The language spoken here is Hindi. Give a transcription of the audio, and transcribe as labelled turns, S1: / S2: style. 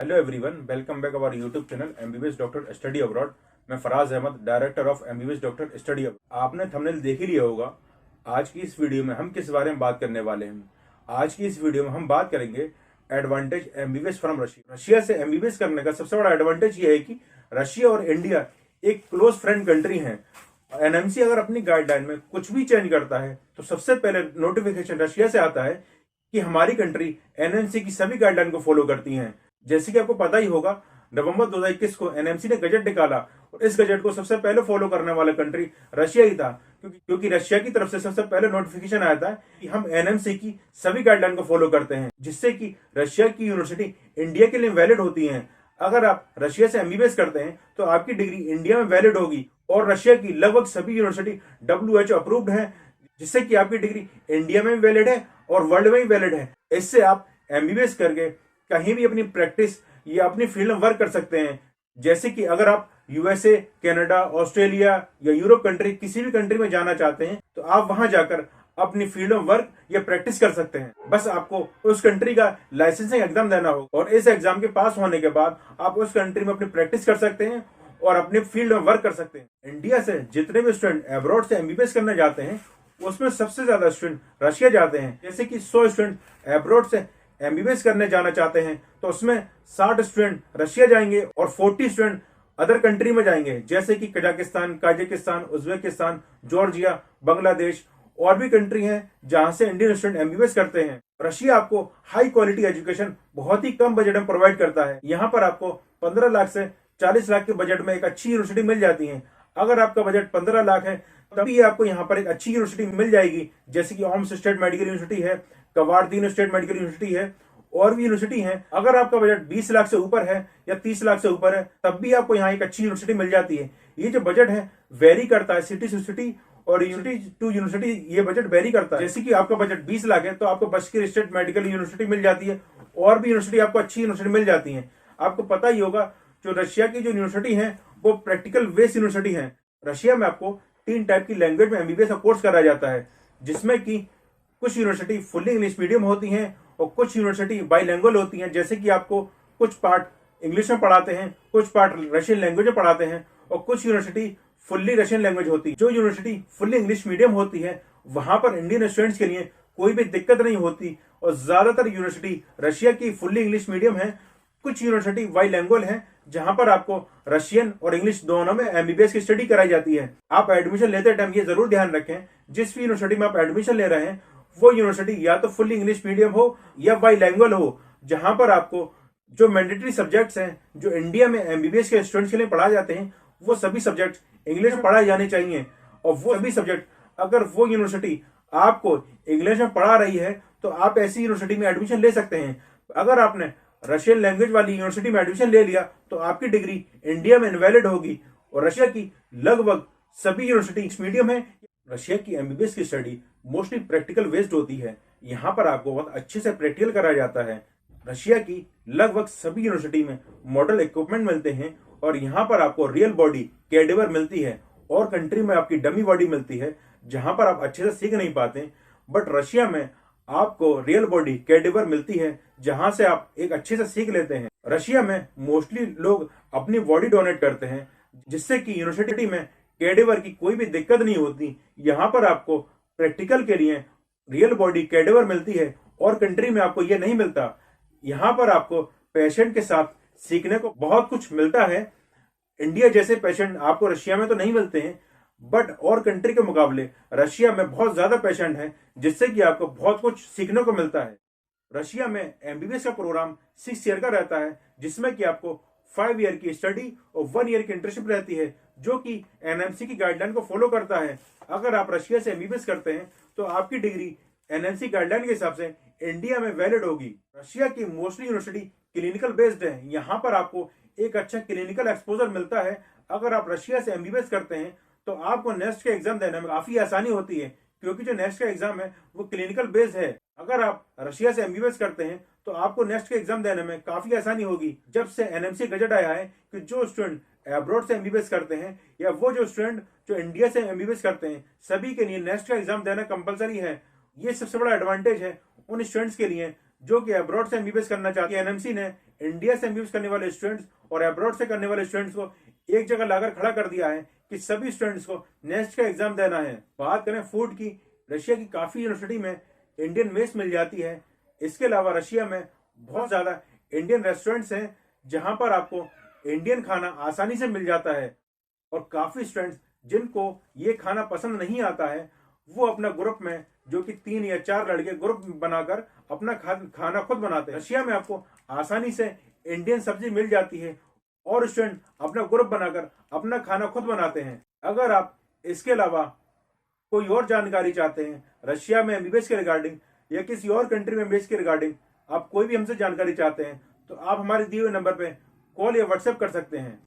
S1: Hello everyone, welcome back our YouTube channel MBBS doctor study abroad. मैं Faraz Ahmad, director of MBBS doctor study abroad. आपने थंबनेल देख ही लिया होगा। आज की इस वीडियो में हम किस बारे में बात करने वाले हैं। आज की इस वीडियो में हम बात करेंगे advantage MBBS from Russia. Russia से एमबीबीएस करने का सबसे बड़ा एडवांटेज ये है कि रशिया और इंडिया एक क्लोज फ्रेंड कंट्री है। एनएमसी अगर अपनी गाइडलाइन में कुछ भी चेंज करता है तो सबसे पहले नोटिफिकेशन रशिया से आता है कि हमारी कंट्री एनएमसी की सभी गाइडलाइन को फॉलो करती है। जैसे कि आपको पता ही होगा, नवंबर 2021 को एनएमसी ने गजट निकाला और इस गजट को सबसे पहले फॉलो करने वाला कंट्री रशिया ही था, क्योंकि रशिया की तरफ से सबसे पहले नोटिफिकेशन आया था कि हम एनएमसी की सभी गाइडलाइन को फॉलो करते हैं, जिससे कि रशिया की यूनिवर्सिटी इंडिया के लिए वैलिड होती है। अगर आप रशिया से एमबीबीएस करते हैं तो आपकी डिग्री इंडिया में वैलिड होगी और रशिया की लगभग सभी यूनिवर्सिटी WHO अप्रूव्ड है, जिससे कि आपकी डिग्री इंडिया में भी वैलिड है और वर्ल्ड में भी वैलिड है। इससे आप एमबीबीएस करके कहीं भी अपनी प्रैक्टिस या अपनी फील्ड में वर्क कर सकते हैं। जैसे कि अगर आप यूएसए, कनाडा, ऑस्ट्रेलिया या यूरोप कंट्री किसी भी कंट्री में जाना चाहते हैं तो आप वहां जाकर अपनी फील्ड में वर्क या प्रैक्टिस कर सकते हैं। बस आपको उस कंट्री का लाइसेंसिंग एग्जाम देना होगा और इस एग्जाम के पास होने के बाद आप उस कंट्री में अपनी प्रैक्टिस कर सकते हैं और अपने फील्ड में वर्क कर सकते हैं। इंडिया से जितने भी स्टूडेंट अब्रॉड से एमबीबीएस करने जाते हैं उसमें सबसे ज्यादा स्टूडेंट रशिया जाते हैं। जैसे कि 100 स्टूडेंट अब्रॉड से एमबीबीएस करने जाना चाहते हैं तो उसमें 60 स्टूडेंट रशिया जाएंगे और 40 स्टूडेंट अदर कंट्री में जाएंगे, जैसे कि Kazakhstan, Kazakhstan, Uzbekistan, Georgia, Bangladesh और भी कंट्री हैं जहां से इंडियन स्टूडेंट एमबीबीएस करते हैं। रशिया आपको हाई क्वालिटी एजुकेशन बहुत ही कम बजट में प्रोवाइड करता है। यहाँ पर आपको 15 लाख से 40 लाख के बजट में एक अच्छी यूनिवर्सिटी मिल जाती है। अगर आपका बजट 15 लाख है तभी आपको यहाँ पर एक अच्छी यूनिवर्सिटी मिल जाएगी, जैसे कि ओम्स स्टेट मेडिकल यूनिवर्सिटी है, कवारदीन स्टेट मेडिकल यूनिवर्सिटी है और भी यूनिवर्सिटी है। अगर आपका बजट 20 लाख से ऊपर है या 30 लाख से ऊपर है तब भी आपको यहाँ एक अच्छी यूनिवर्सिटी मिल जाती है। ये जो बजट है वेरी करता है सिटी टू सिटी और यूनिवर्सिटी टू यूनिवर्सिटी, ये बजट वेरी करता है। जैसे कि आपका बजट 20 लाख है तो आपको बशकीर स्टेट मेडिकल यूनिवर्सिटी मिल जाती है और भी यूनिवर्सिटी आपको अच्छी यूनिवर्सिटी मिल जाती है। आपको पता ही होगा जो रशिया की जो यूनिवर्सिटी है वो प्रैक्टिकल बेस्ड यूनिवर्सिटी है। रशिया में आपको 3 टाइप की लैंग्वेज में एमबीबीएस का कोर्स कराया जाता है, जिसमें कि कुछ यूनिवर्सिटी फुल्ली इंग्लिश मीडियम होती हैं और कुछ यूनिवर्सिटी बाइलैंग्वेज होती हैं। जैसे कि आपको कुछ पार्ट इंग्लिश में पढ़ाते हैं, कुछ पार्ट रशियन लैंग्वेज में पढ़ाते हैं और कुछ यूनिवर्सिटी फुल्ली रशियन लैंग्वेज होती है। जो यूनिवर्सिटी फुल्ली इंग्लिश मीडियम होती है वहां पर इंडियन स्टूडेंट्स के लिए कोई भी दिक्कत नहीं होती और ज्यादातर यूनिवर्सिटी रशिया की फुल्ली इंग्लिश मीडियम है। कुछ यूनिवर्सिटी बाइलैंग्वेज है जहां पर आपको रशियन और इंग्लिश दोनों में एमबीबीएस की स्टडी कराई जाती है। आप एडमिशन लेते टाइम ये जरूर ध्यान रखें जिस भी यूनिवर्सिटी में आप एडमिशन ले रहे हैं वो यूनिवर्सिटी या तो फुल्ली इंग्लिश मीडियम हो या बाइलैंग्वेज हो, जहां पर आपको जो मैंडेटरी सब्जेक्ट्स हैं जो इंडिया में एमबीबीएस के स्टूडेंट्स के लिए पढ़ाए जाते हैं वो सभी सब्जेक्ट इंग्लिश में पढ़ाए जाने चाहिए। और वो सभी सब्जेक्ट अगर वो यूनिवर्सिटी आपको इंग्लिश में पढ़ा रही है तो आप ऐसी यूनिवर्सिटी में एडमिशन ले सकते हैं। अगर आपने रशियन लैंग्वेज वाली यूनिवर्सिटी में एडमिशन ले लिया तो आपकी डिग्री इंडिया में इनवैलिड होगी और रशिया की लगभग सभी यूनिवर्सिटी मीडियम है। रशिया की एमबीबीएस की स्टडी मोस्टली प्रैक्टिकल बेस्ड होती है। यहाँ पर आपको बहुत अच्छे से प्रैक्टिकल कराया जाता है। रशिया की लगभग सभी यूनिवर्सिटी में मॉडल इक्विपमेंट मिलते हैं और यहाँ पर आपको रियल बॉडी कैडेवर मिलती है और कंट्री में आपकी डमी बॉडी मिलती है जहां पर आप अच्छे से सीख नहीं पाते। बट रशिया में आपको रियल बॉडी कैडेवर मिलती है जहां से आप एक अच्छे से सीख लेते हैं। रशिया में मोस्टली लोग अपनी बॉडी डोनेट करते हैं, जिससे कि यूनिवर्सिटी में कैडेवर की कोई भी दिक्कत नहीं होती। यहाँ पर आपको प्रैक्टिकल के लिए रियल बॉडी कैडेवर मिलती है और कंट्री में आपको यह नहीं मिलता। यहाँ पर आपको पेशेंट के साथ सीखने को बहुत कुछ मिलता है। इंडिया जैसे पेशेंट आपको रशिया में तो नहीं मिलते हैं, बट और कंट्री के मुकाबले रशिया में बहुत ज्यादा पेशेंट हैं, जिससे कि आपको बहुत कुछ सीखने को मिलता है। रशिया में एमबीबीएस का प्रोग्राम 6 ईयर का रहता है, जिसमें कि आपको 5 ईयर की स्टडी और 1 ईयर की इंटर्नशिप रहती है, जो कि एनएमसी की गाइडलाइन को फॉलो करता है। अगर आप रशिया से एमबीबीएस करते हैं तो आपकी डिग्री एनएमसी गाइडलाइन के हिसाब से इंडिया में वैलिड होगी। रशिया की मोस्टली यूनिवर्सिटी क्लिनिकल बेस्ड है। यहाँ पर आपको एक अच्छा क्लिनिकल एक्सपोजर मिलता है। अगर आप रशिया से एमबीबीएस करते हैं तो आपको नेक्स्ट का एग्जाम देने में काफी आसानी होती है, क्योंकि जो नेक्स्ट का एग्जाम है वो क्लिनिकल बेस्ड है। अगर आप रशिया से एमबीबीएस करते हैं तो आपको नेक्स्ट का एग्जाम देने में काफी आसानी होगी। जब से एनएमसी गजट आया है कि जो स्टूडेंट अब्रॉड से एमबीबीएस करते हैं या वो जो स्टूडेंट जो इंडिया से एमबीबीएस करते हैं सभी के लिए नेक्स्ट का एग्जाम देना कंपलसरी है। ये सबसे बड़ा एडवांटेज है उन स्टूडेंट्स के लिए जो कि अब्रॉड से एमबीबीएस करना चाहती है। एनएमसी ने इंडिया से एमबीबीएस करने वाले स्टूडेंट्स और अब्रॉड से करने वाले स्टूडेंट्स को एक जगह लाकर खड़ा कर दिया है कि सभी स्टूडेंट्स को नेक्स्ट का एग्जाम देना है। बात करें फूड की, रशिया की काफी यूनिवर्सिटी में इंडियन मेस मिल जाती है। इसके अलावा रशिया में बहुत ज्यादा इंडियन रेस्टोरेंट्स हैं जहां पर आपको इंडियन खाना आसानी से मिल जाता है। और काफी स्टूडेंट्स जिनको ये खाना पसंद नहीं आता है वो अपना ग्रुप में, जो कि 3 या 4 लड़के ग्रुप बनाकर अपना खाना खुद बनाते हैं। रशिया में आपको आसानी से इंडियन सब्जी मिल जाती है और स्टूडेंट अपना ग्रुप बनाकर अपना खाना खुद बनाते हैं। अगर आप इसके अलावा कोई और जानकारी चाहते हैं रशिया में एमबीबीएस के रिगार्डिंग या किसी और कंट्री में एमबीबीएस के रिगार्डिंग, आप कोई भी हमसे जानकारी चाहते हैं तो आप हमारे दिए हुए नंबर पे कॉल या व्हाट्सएप कर सकते हैं।